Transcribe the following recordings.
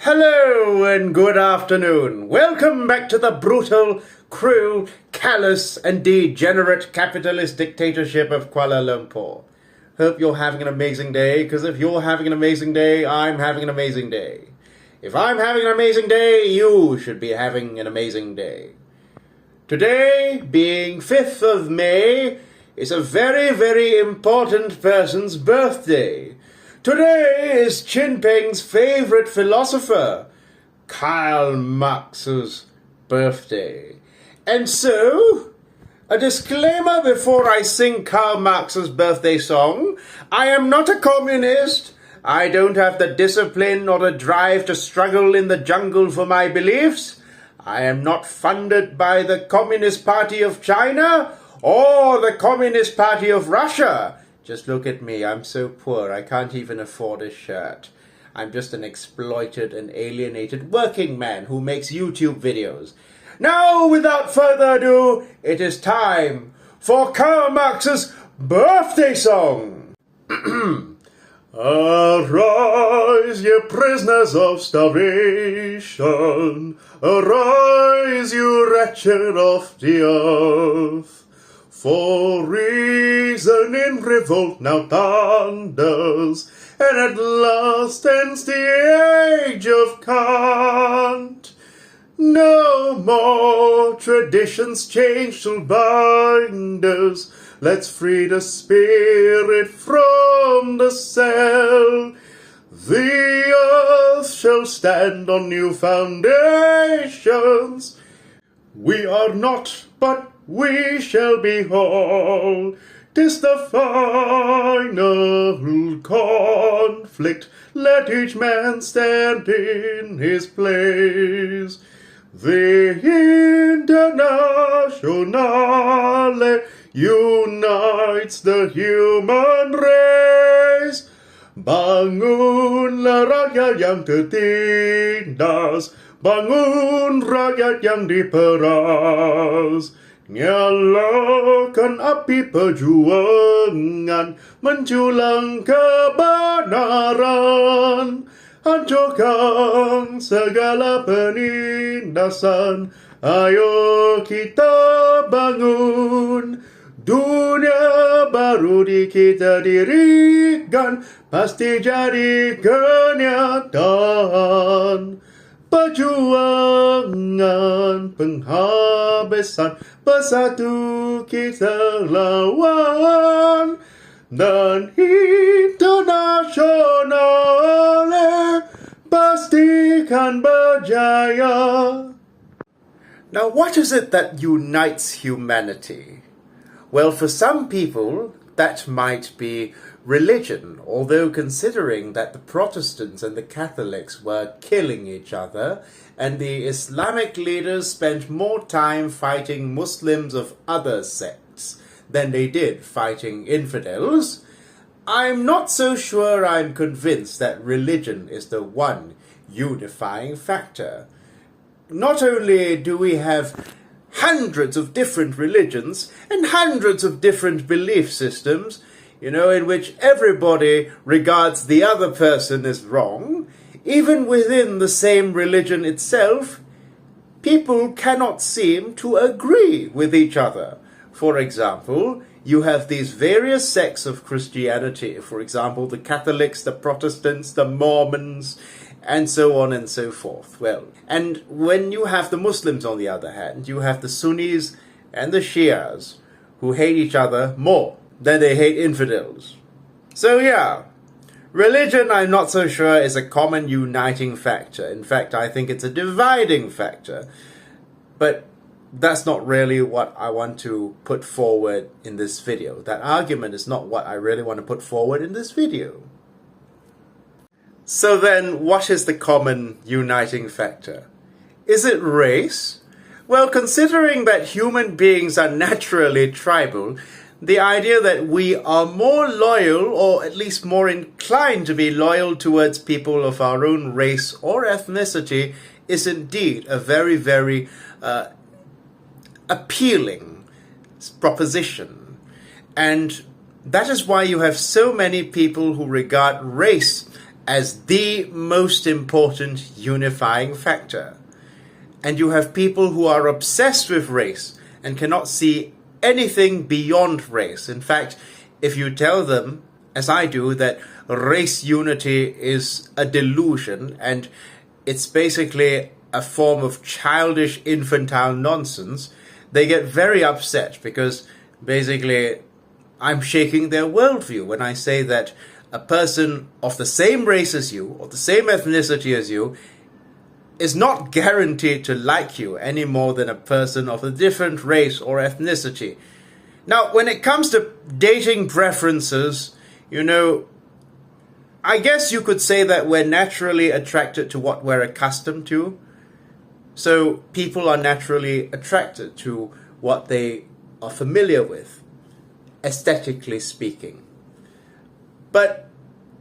Hello and good afternoon. Welcome back to the brutal, cruel, callous and degenerate capitalist dictatorship of Kuala Lumpur. Hope you're having an amazing day, because if you're having an amazing day, I'm having an amazing day. If I'm having an amazing day, you should be having an amazing day. Today, being 5th of May, is a very, very important person's birthday. Today is Chin Peng's favorite philosopher, Karl Marx's birthday. And so, a disclaimer before I sing Karl Marx's birthday song. I am not a communist. I don't have the discipline or the drive to struggle in the jungle for my beliefs. I am not funded by the Communist Party of China or the Communist Party of Russia. Just look at me, I'm so poor, I can't even afford a shirt. I'm just an exploited and alienated working man who makes YouTube videos. Now, without further ado, it is time for Karl Marx's birthday song. Arise, ye prisoners of starvation, arise, you wretched of the earth. For reason in revolt now thunders, and at last ends the age of Kant. No more traditions change to binders. Let's free the spirit from the cell. The earth shall stand on new foundations. We are not, but we shall be whole. 'Tis the final conflict. Let each man stand in his place. The Internationale unites the human race. Bangunlah rakyat yang tertindas, bangun rakyat yang diperas. Nyalakan api perjuangan, menjulang kebenaran. Hancurkan segala penindasan, ayo kita bangun. Dunia baru kita dirikan, pasti jadi kenyataan. Perjuangan penghabisan, bersatu kita lawan. Dan Internationale pastikan berjaya. Now, what is it that unites humanity? Well, for some people, that might be religion, although considering that the Protestants and the Catholics were killing each other, and the Islamic leaders spent more time fighting Muslims of other sects than they did fighting infidels, I'm not so sure I'm convinced that religion is the one unifying factor. Not only do we have hundreds of different religions and hundreds of different belief systems, in which everybody regards the other person as wrong, even within the same religion itself, people cannot seem to agree with each other. For example, you have these various sects of Christianity, for example, the Catholics, the Protestants, the Mormons, and so on and so forth. Well, and when you have the Muslims, on the other hand, you have the Sunnis and the Shias, who hate each other more than they hate infidels. So yeah, religion, I'm not so sure, is a common uniting factor. In fact, I think it's a dividing factor. But that's not really what I want to put forward in this video. That argument is not what I really want to put forward in this video. So then, what is the common uniting factor? Is it race? Well, considering that human beings are naturally tribal, the idea that we are more loyal, or at least more inclined to be loyal towards people of our own race or ethnicity, is indeed a very, very appealing proposition. And that is why you have so many people who regard race as the most important unifying factor. And you have people who are obsessed with race and cannot see anything beyond race. In fact, if you tell them, as I do, that race unity is a delusion and it's basically a form of childish, infantile nonsense, they get very upset because basically I'm shaking their worldview when I say that a person of the same race as you or the same ethnicity as you is not guaranteed to like you any more than a person of a different race or ethnicity. Now, when it comes to dating preferences, I guess you could say that we're naturally attracted to what we're accustomed to. So people are naturally attracted to what they are familiar with, aesthetically speaking. But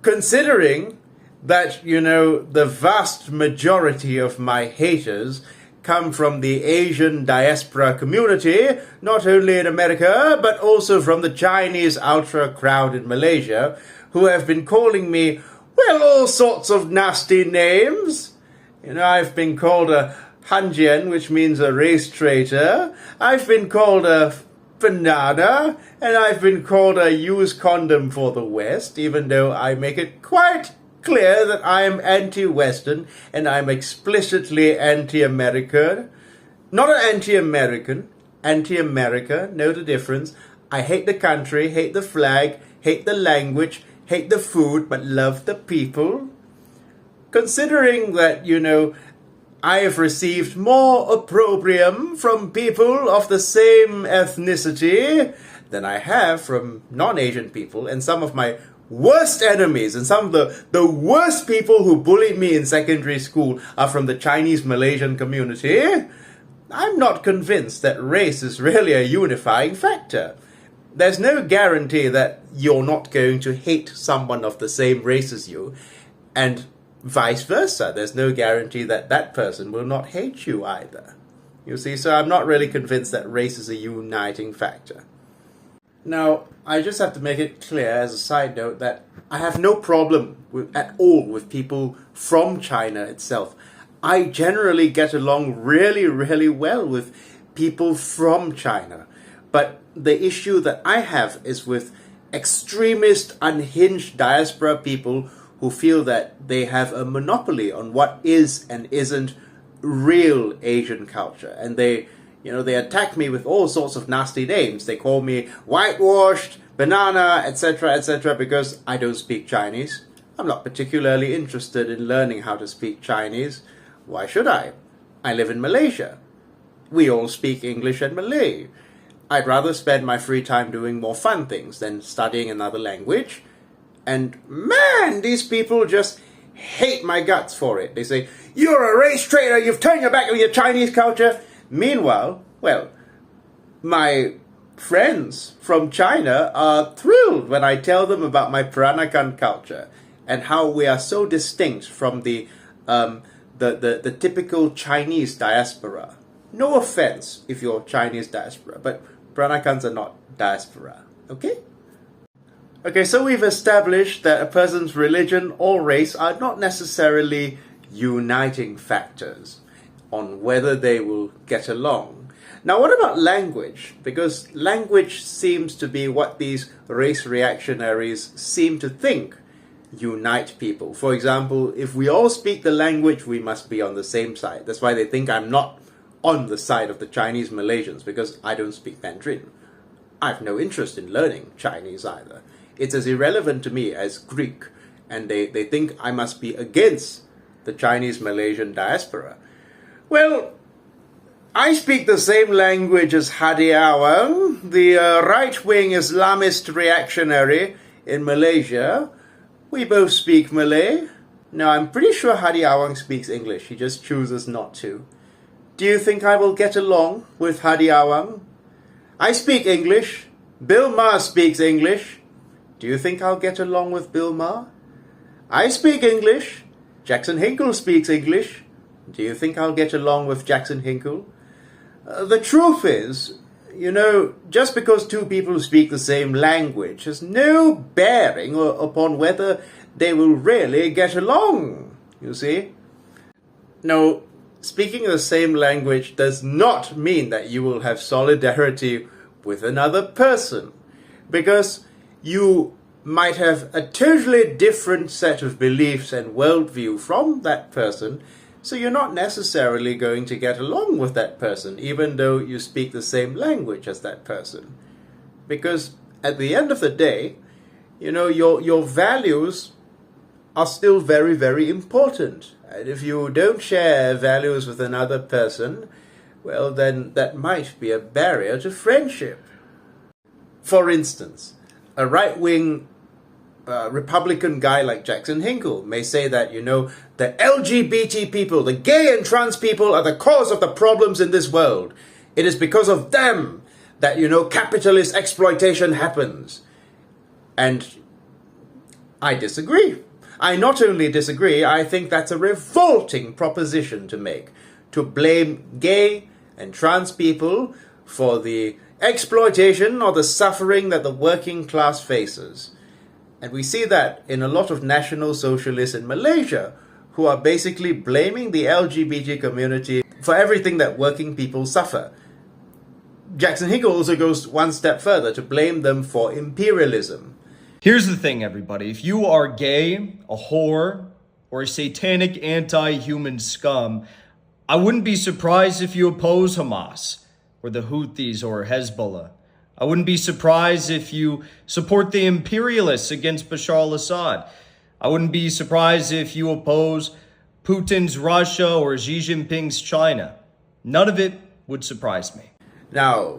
considering that, the vast majority of my haters come from the Asian diaspora community, not only in America, but also from the Chinese ultra crowd in Malaysia, who have been calling me, well, all sorts of nasty names. I've been called a Hanjian, which means a race traitor. I've been called a banana, and I've been called a used condom for the West, even though I make it quite clear that I am anti-Western and I'm explicitly anti-American. Not an anti-American, anti-America, know the difference. I hate the country, hate the flag, hate the language, hate the food, but love the people. Considering that, I have received more opprobrium from people of the same ethnicity than I have from non-Asian people, and some of my worst enemies and some of the worst people who bullied me in secondary school are from the Chinese Malaysian community, I'm not convinced that race is really a unifying factor. There's no guarantee that you're not going to hate someone of the same race as you, and vice versa. There's no guarantee that that person will not hate you either. You see, so I'm not really convinced that race is a uniting factor. Now, I just have to make it clear as a side note that I have no problem at all with people from China itself. I generally get along really, really well with people from China. But the issue that I have is with extremist, unhinged diaspora people who feel that they have a monopoly on what is and isn't real Asian culture. And they attack me with all sorts of nasty names. They call me whitewashed, banana, etc., because I don't speak Chinese. I'm not particularly interested in learning how to speak Chinese. Why should I? I live in Malaysia. We all speak English and Malay. I'd rather spend my free time doing more fun things than studying another language. And man, these people just hate my guts for it. They say, you're a race traitor, you've turned your back on your Chinese culture. Meanwhile, well, my friends from China are thrilled when I tell them about my Peranakan culture and how we are so distinct from the typical Chinese diaspora. No offense if you're Chinese diaspora, but Peranakans are not diaspora, okay? Okay, so we've established that a person's religion or race are not necessarily uniting factors on whether they will get along. Now, what about language? Because language seems to be what these race reactionaries seem to think unite people. For example, if we all speak the language, we must be on the same side. That's why they think I'm not on the side of the Chinese Malaysians, because I don't speak Mandarin. I have no interest in learning Chinese either. It's as irrelevant to me as Greek, and they think I must be against the Chinese Malaysian diaspora. Well, I speak the same language as Hadi Awang, the right-wing Islamist reactionary in Malaysia. We both speak Malay. Now, I'm pretty sure Hadi Awang speaks English. He just chooses not to. Do you think I will get along with Hadi Awang? I speak English. Bill Maher speaks English. Do you think I'll get along with Bill Maher? I speak English. Jackson Hinkle speaks English. Do you think I'll get along with Jackson Hinkle? The truth is, just because two people speak the same language has no bearing upon whether they will really get along, you see. Now, speaking the same language does not mean that you will have solidarity with another person, because you might have a totally different set of beliefs and worldview from that person, so you're not necessarily going to get along with that person, even though you speak the same language as that person. Because at the end of the day, your values are still very, very important. And if you don't share values with another person, well, then that might be a barrier to friendship. For instance, a right-wing Republican guy like Jackson Hinkle may say that, the LGBT people, the gay and trans people are the cause of the problems in this world. It is because of them that, capitalist exploitation happens. And I disagree. I not only disagree, I think that's a revolting proposition to make, to blame gay and trans people for the exploitation or the suffering that the working class faces. And we see that in a lot of National Socialists in Malaysia, who are basically blaming the LGBT community for everything that working people suffer. Jackson Hinkle also goes one step further to blame them for imperialism. Here's the thing, everybody. If you are gay, a whore, or a satanic anti-human scum, I wouldn't be surprised if you oppose Hamas, or the Houthis, or Hezbollah. I wouldn't be surprised if you support the imperialists against Bashar al-Assad. I wouldn't be surprised if you oppose Putin's Russia or Xi Jinping's China. None of it would surprise me. Now,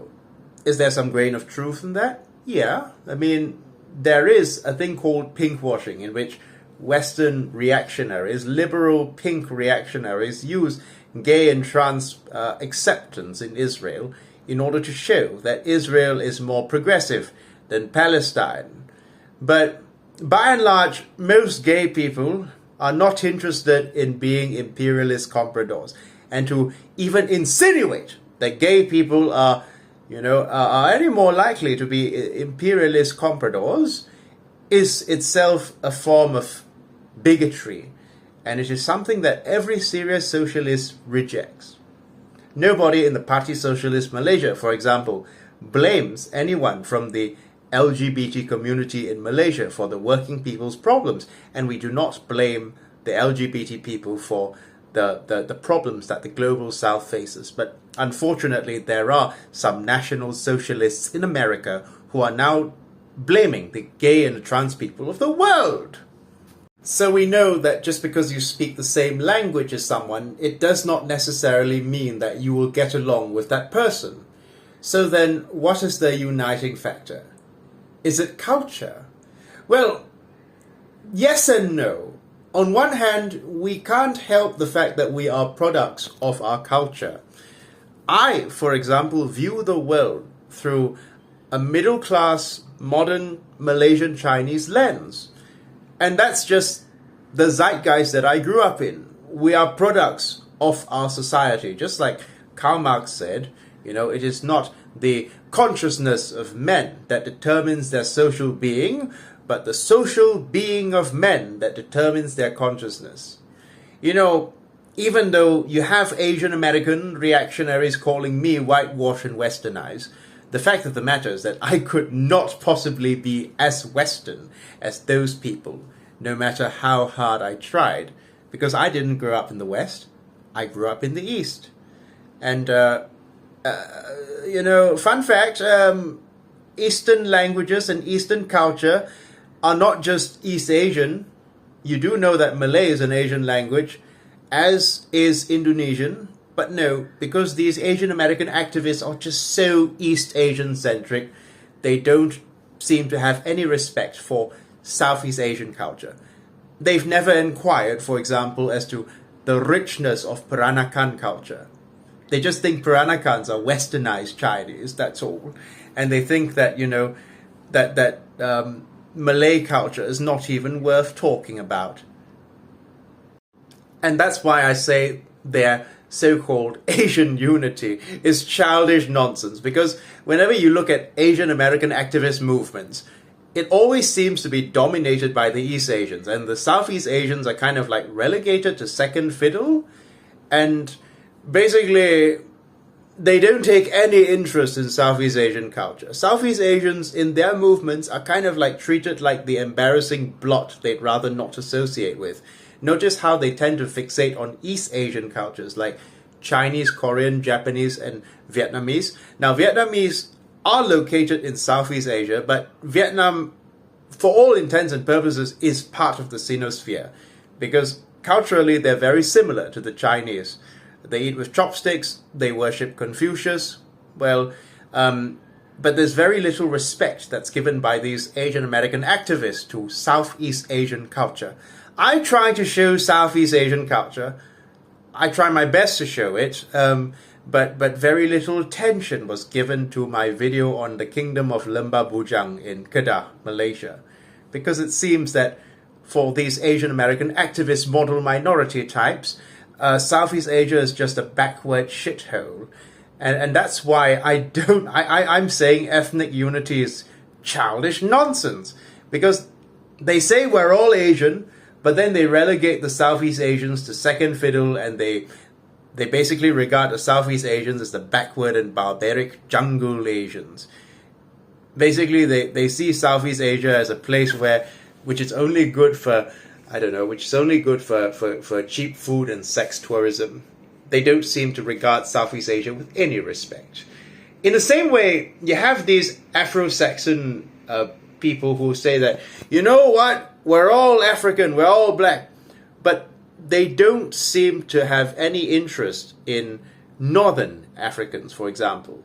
is there some grain of truth in that? Yeah. I mean, there is a thing called pinkwashing, in which Western reactionaries, liberal pink reactionaries, use gay and trans acceptance in Israel in order to show that Israel is more progressive than Palestine. But by and large, most gay people are not interested in being imperialist compradors. And to even insinuate that gay people are any more likely to be imperialist compradors is itself a form of bigotry. And it is something that every serious socialist rejects. Nobody in the Party Socialist Malaysia, for example, blames anyone from the LGBT community in Malaysia for the working people's problems. And we do not blame the LGBT people for the problems that the global south faces. But unfortunately, there are some national socialists in America who are now blaming the gay and the trans people of the world. So we know that just because you speak the same language as someone, it does not necessarily mean that you will get along with that person. So then, what is the uniting factor? Is it culture? Well, yes and no. On one hand, we can't help the fact that we are products of our culture. I, for example, view the world through a middle-class, modern Malaysian Chinese lens. And that's just the zeitgeist that I grew up in. We are products of our society. Just like Karl Marx said, it is not the consciousness of men that determines their social being, but the social being of men that determines their consciousness. Even though you have Asian American reactionaries calling me whitewash and westernized, the fact of the matter is that I could not possibly be as Western as those people, no matter how hard I tried, because I didn't grow up in the West, I grew up in the East. And, fun fact, Eastern languages and Eastern culture are not just East Asian. You do know that Malay is an Asian language, as is Indonesian. But no, because these Asian American activists are just so East Asian centric, they don't seem to have any respect for Southeast Asian culture. They've never inquired, for example, as to the richness of Peranakan culture. They just think Peranakans are westernized Chinese, that's all. And they think that, that Malay culture is not even worth talking about. And that's why I say their so-called Asian unity is childish nonsense, because whenever you look at Asian American activist movements, it always seems to be dominated by the East Asians, and the Southeast Asians are kind of like relegated to second fiddle, and basically they don't take any interest in Southeast Asian culture. Southeast Asians in their movements are kind of like treated like the embarrassing blot they'd rather not associate with. Notice how they tend to fixate on East Asian cultures like Chinese, Korean, Japanese, and Vietnamese. Now, Vietnamese are located in Southeast Asia, but Vietnam, for all intents and purposes, is part of the Sinosphere because culturally they're very similar to the Chinese. They eat with chopsticks, they worship Confucius, but there's very little respect that's given by these Asian American activists to Southeast Asian culture. I try to show Southeast Asian culture. I try my best to show it, but very little attention was given to my video on the Kingdom of Lembah Bujang in Kedah, Malaysia, because it seems that for these Asian American activist model minority types, Southeast Asia is just a backward shithole. And that's why I'm saying ethnic unity is childish nonsense. Because they say we're all Asian, but then they relegate the Southeast Asians to second fiddle, and they basically regard the Southeast Asians as the backward and barbaric jungle Asians. Basically, they see Southeast Asia as a place which is only good for, which is only good for cheap food and sex tourism. They don't seem to regard Southeast Asia with any respect. In the same way, you have these Afro-Saxon people who say that, you know what, we're all African, we're all black, but they don't seem to have any interest in Northern Africans, for example.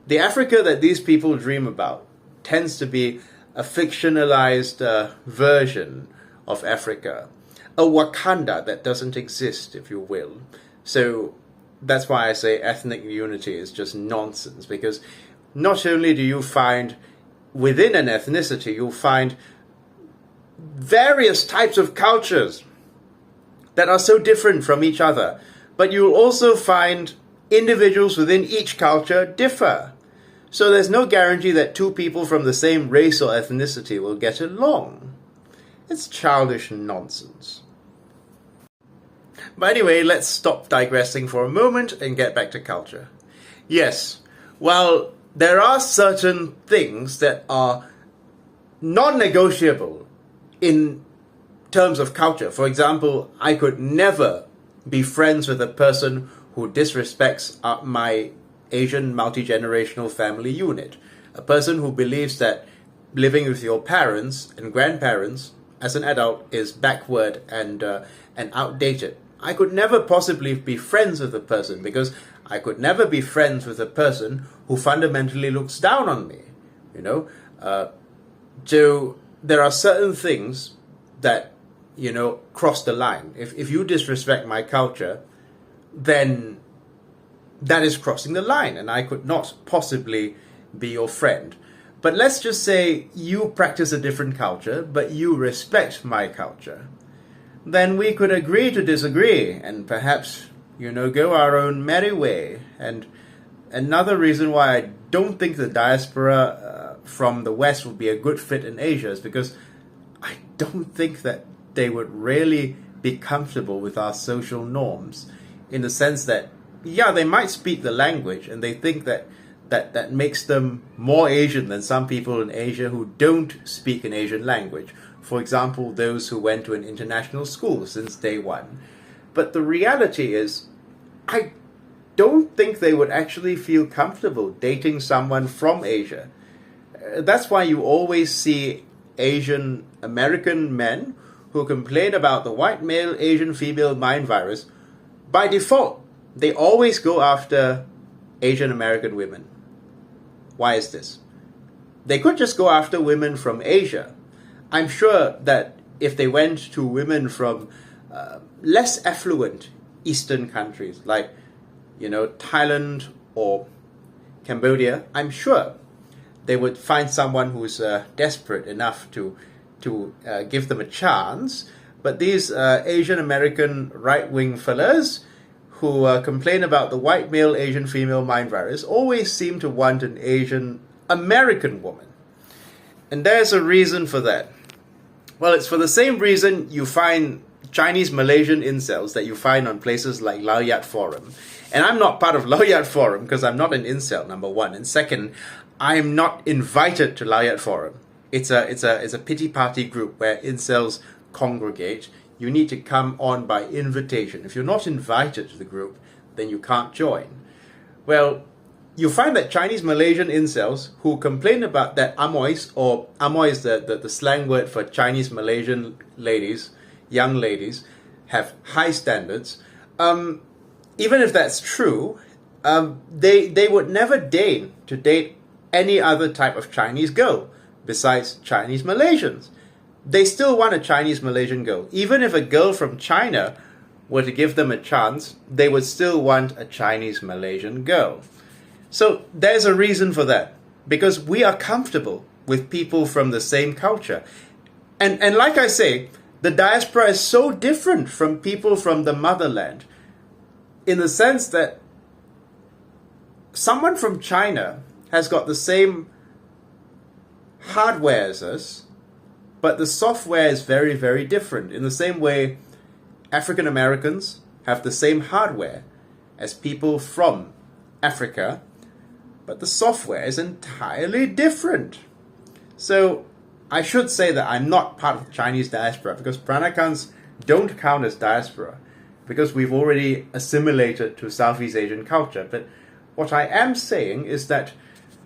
The Africa that these people dream about tends to be a fictionalized version of Africa, a Wakanda that doesn't exist, if you will. So that's why I say ethnic unity is just nonsense, because not only do you find within an ethnicity, you'll find various types of cultures that are so different from each other, but you'll also find individuals within each culture differ. So there's no guarantee that two people from the same race or ethnicity will get along. It's childish nonsense. But anyway, let's stop digressing for a moment and get back to culture. Yes, well, there are certain things that are non-negotiable in terms of culture. For example, I could never be friends with a person who disrespects my Asian multi-generational family unit. A person who believes that living with your parents and grandparents as an adult is backward and outdated. I could never possibly be friends with a person, because I could never be friends with a person who fundamentally looks down on me. So there are certain things that, cross the line. If you disrespect my culture, then that is crossing the line, and I could not possibly be your friend. But let's just say you practice a different culture, but you respect my culture. Then we could agree to disagree, and perhaps, go our own merry way. And another reason why I don't think the diaspora from the West would be a good fit in Asia is because I don't think that they would really be comfortable with our social norms, in the sense that, yeah, they might speak the language, and they think that makes them more Asian than some people in Asia who don't speak an Asian language. For example, those who went to an international school since day one. But the reality is, I don't think they would actually feel comfortable dating someone from Asia. That's why you always see Asian American men who complain about the white male Asian female mind virus. By default, they always go after Asian American women. Why is this? They could just go after women from Asia. I'm sure that if they went to women from less affluent Eastern countries, like, Thailand or Cambodia, I'm sure they would find someone who's desperate enough to give them a chance. But these Asian American right-wing fellas who complain about the white male Asian female mind virus always seem to want an Asian American woman. And there's a reason for that. Well, it's for the same reason you find Chinese Malaysian incels that you find on places like Laoyat Forum. And I'm not part of Laoyat Forum because I'm not an incel, number one. And second, I'm not invited to Laoyat Forum. It's a pity party group where incels congregate. You need to come on by invitation. If you're not invited to the group, then you can't join. Well, you find that Chinese Malaysian incels who complain about that amoys, or amoy is the slang word for Chinese Malaysian ladies, young ladies, have high standards. Even if that's true, they would never deign to date any other type of Chinese girl besides Chinese Malaysians. They still want a Chinese Malaysian girl. Even if a girl from China were to give them a chance, they would still want a Chinese Malaysian girl. So there's a reason for that. Because we are comfortable with people from the same culture. And like I say, the diaspora is so different from people from the motherland, in the sense that someone from China has got the same hardware as us, but the software is very, very different. In the same way, African Americans have the same hardware as people from Africa, but the software is entirely different. So I should say that I'm not part of the Chinese diaspora, because Pranakans don't count as diaspora, because we've already assimilated to Southeast Asian culture. But what I am saying is that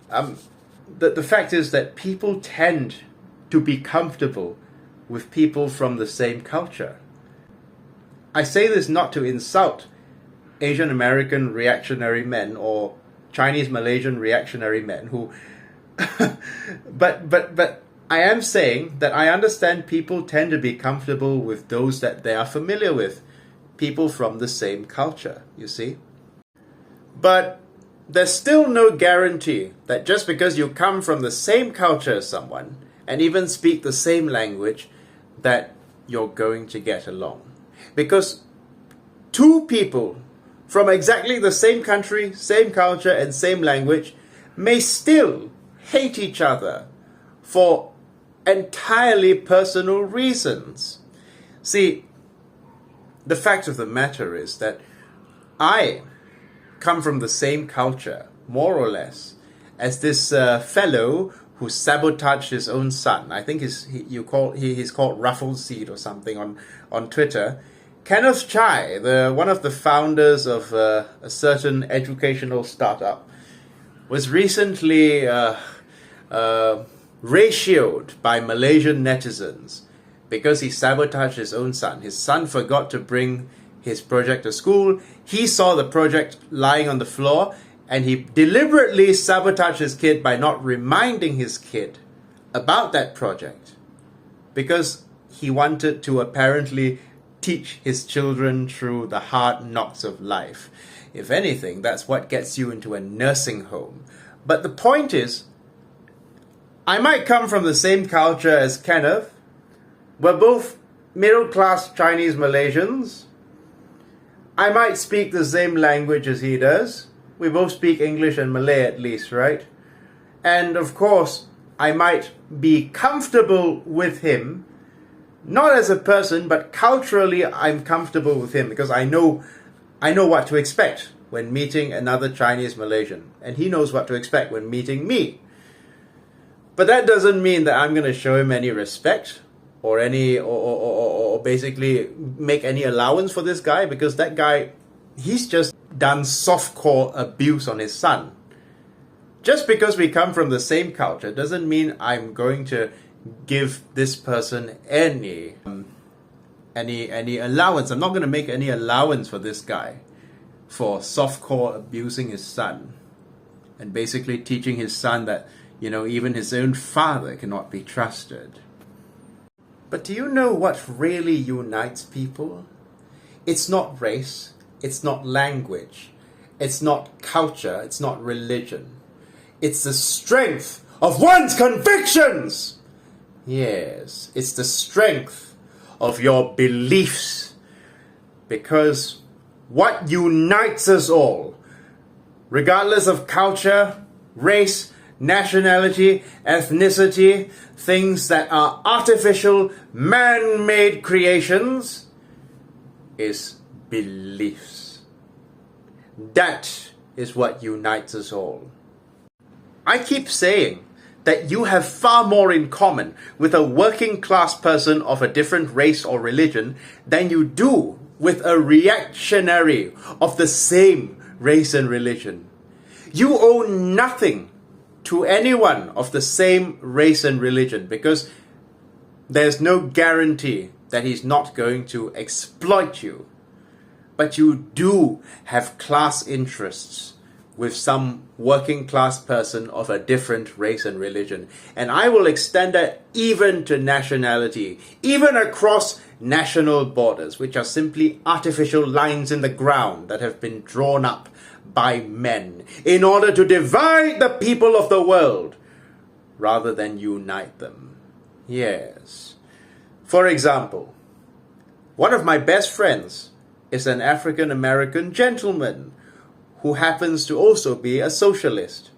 the fact is that people tend to be comfortable with people from the same culture. I say this not to insult Asian American reactionary men or Chinese Malaysian reactionary men who but I am saying that I understand people tend to be comfortable with those that they are familiar with, people from the same culture, you see. But there's still no guarantee that just because you come from the same culture as someone and even speak the same language, that you're going to get along. Because two people from exactly the same country, same culture, and same language may still hate each other for entirely personal reasons. See, the fact of the matter is that I come from the same culture, more or less, as this fellow who sabotaged his own son. I think he's called Ruffleseed or something on Twitter. Kenneth Chai, one of the founders of a certain educational startup, was recently ratioed by Malaysian netizens because he sabotaged his own son. His son forgot to bring his project to school. He saw the project lying on the floor, and he deliberately sabotaged his kid by not reminding his kid about that project, because he wanted to apparently teach his children through the hard knocks of life. If anything, that's what gets you into a nursing home. But the point is, I might come from the same culture as Kenneth. We're both middle-class Chinese Malaysians. I might speak the same language as he does. We both speak English and Malay at least, right? And of course, I might be comfortable with him, not as a person, but culturally I'm comfortable with him because I know what to expect when meeting another Chinese Malaysian, and he knows what to expect when meeting me. But that doesn't mean that I'm going to show him any respect or basically make any allowance for this guy, because that guy, he's just done softcore abuse on his son. Just because we come from the same culture doesn't mean I'm going to give this person any allowance. I'm not going to make any allowance for this guy for softcore abusing his son and basically teaching his son that, even his own father cannot be trusted. But do you know what really unites people? It's not race, it's not language, it's not culture, it's not religion. It's the strength of one's convictions! Yes, it's the strength of your beliefs. Because what unites us all, regardless of culture, race, nationality, ethnicity, things that are artificial, man-made creations, is beliefs. That is what unites us all. I keep saying that you have far more in common with a working class person of a different race or religion than you do with a reactionary of the same race and religion. You owe nothing to anyone of the same race and religion because there's no guarantee that he's not going to exploit you. But you do have class interests with some working class person of a different race and religion. And I will extend that even to nationality, even across national borders, which are simply artificial lines in the ground that have been drawn up by men in order to divide the people of the world rather than unite them. Yes. For example, one of my best friends is an African American gentleman who happens to also be a socialist.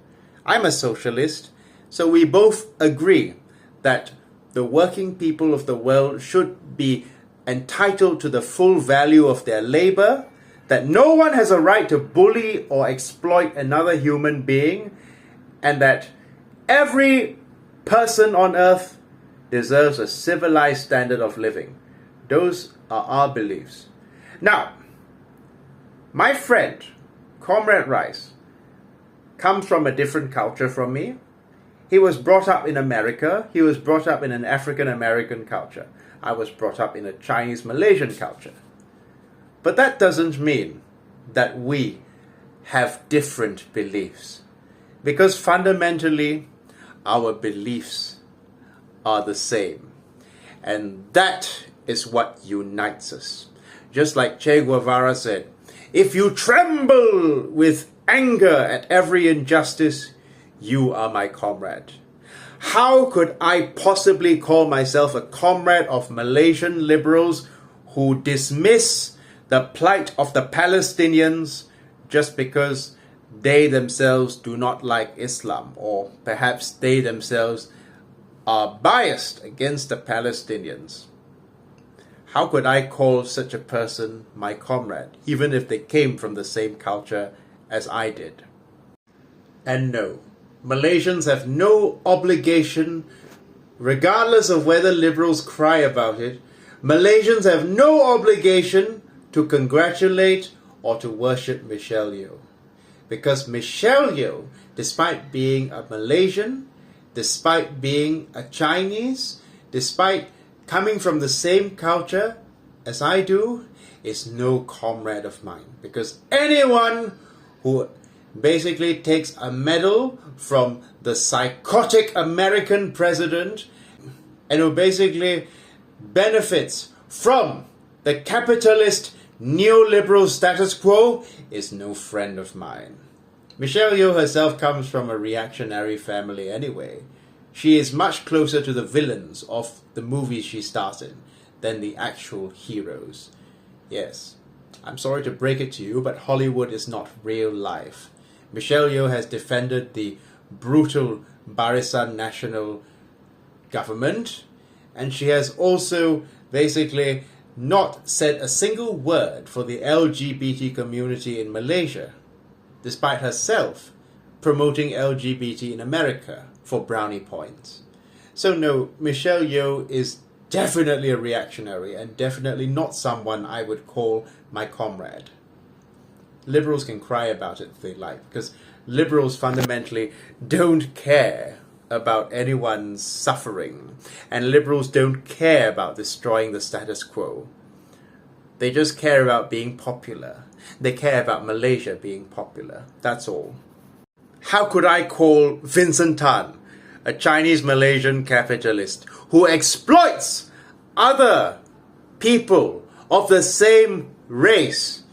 I'm a socialist, so we both agree that the working people of the world should be entitled to the full value of their labor, that no one has a right to bully or exploit another human being, and that every person on earth deserves a civilized standard of living. Those are our beliefs. Now, my friend, Comrade Rice, comes from a different culture from me. He was brought up in America. He was brought up in an African American culture. I was brought up in a Chinese Malaysian culture. But that doesn't mean that we have different beliefs, because fundamentally our beliefs are the same. And that is what unites us. Just like Che Guevara said, if you tremble with anger at every injustice, you are my comrade. How could I possibly call myself a comrade of Malaysian liberals who dismiss the plight of the Palestinians just because they themselves do not like Islam, or perhaps they themselves are biased against the Palestinians? How could I call such a person my comrade, even if they came from the same culture as I did? And no, Malaysians have no obligation, regardless of whether liberals cry about it, Malaysians have no obligation to congratulate or to worship Michelle Yeoh. Because Michelle Yeoh, despite being a Malaysian, despite being a Chinese, despite coming from the same culture as I do, is no comrade of mine. Because anyone who basically takes a medal from the psychotic American president and who basically benefits from the capitalist neoliberal status quo is no friend of mine. Michelle Yeoh herself comes from a reactionary family anyway. She is much closer to the villains of the movies she stars in than the actual heroes. Yes, I'm sorry to break it to you, but Hollywood is not real life. Michelle Yeoh has defended the brutal Barisan Nasional government, and she has also basically not said a single word for the LGBT community in Malaysia, despite herself promoting LGBT in America for brownie points. So no, Michelle Yeoh is definitely a reactionary and definitely not someone I would call my comrade. Liberals can cry about it if they like, because liberals fundamentally don't care about anyone's suffering, and liberals don't care about destroying the status quo. They just care about being popular. They care about Malaysia being popular. That's all. How could I call Vincent Tan, a Chinese Malaysian capitalist who exploits other people of the same race,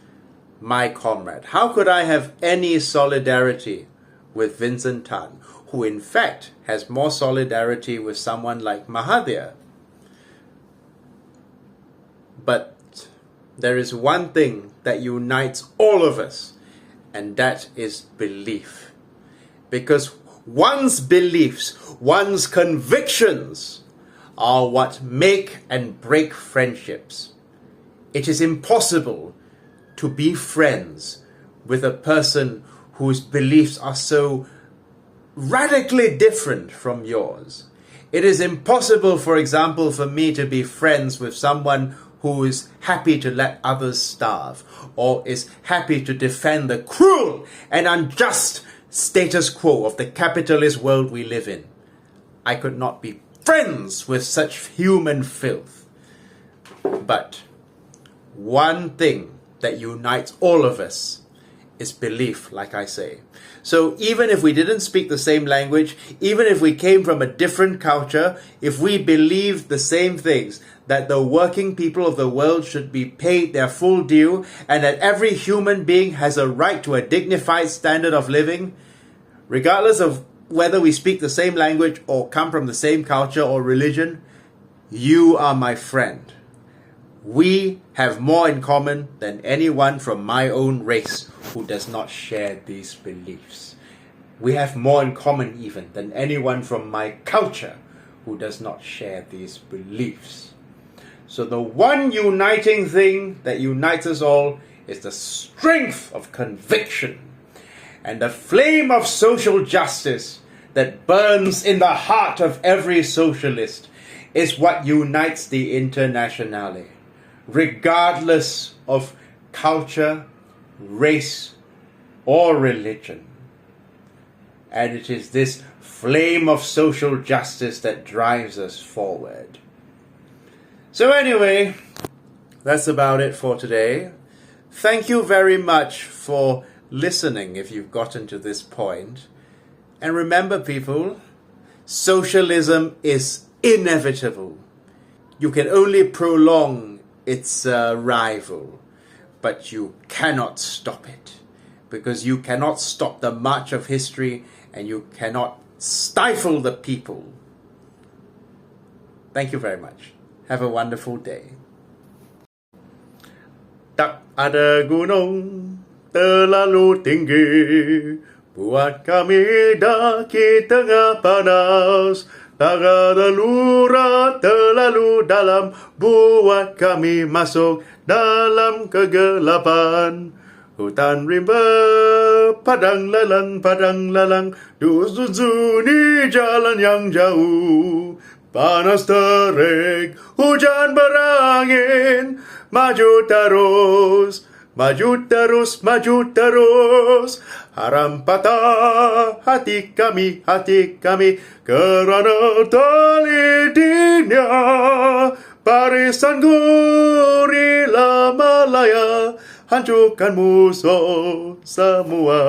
my comrade? How could I have any solidarity with Vincent Tan, who in fact has more solidarity with someone like Mahathir? But there is one thing that unites all of us, and that is belief. Because One's beliefs, one's convictions are what make and break friendships. It is impossible to be friends with a person whose beliefs are so radically different from yours. It is impossible, for example, for me to be friends with someone who is happy to let others starve, or is happy to defend the cruel and unjust status quo of the capitalist world we live in. I could not be friends with such human filth. But one thing that unites all of us is belief, like I say. So even if we didn't speak the same language, even if we came from a different culture, if we believed the same things, that the working people of the world should be paid their full due, and that every human being has a right to a dignified standard of living, regardless of whether we speak the same language or come from the same culture or religion, you are my friend. We have more in common than anyone from my own race who does not share these beliefs. We have more in common even than anyone from my culture who does not share these beliefs. So the one uniting thing that unites us all is the strength of conviction and the flame of social justice that burns in the heart of every socialist is what unites the Internationale, regardless of culture, race, or religion. And it is this flame of social justice that drives us forward. So anyway, that's about it for today. Thank you very much for listening if you've gotten to this point. And remember, people, socialism is inevitable. You can only prolong its arrival, but you cannot stop it, because you cannot stop the march of history and you cannot stifle the people. Thank you very much. Have a wonderful day. Tak ada gunung terlalu tinggi buat kami daki tengah panas. Tak ada lurah terlalu dalam buat kami masuk dalam kegelapan. Hutan rimba, padang lalang, dusun sunyi jalan yang jauh. Panas terik, hujan berangin, maju terus, maju terus. Haram patah hati kami, kerana tali dunia. Barisan gorila Malaya, hancurkan musuh semua.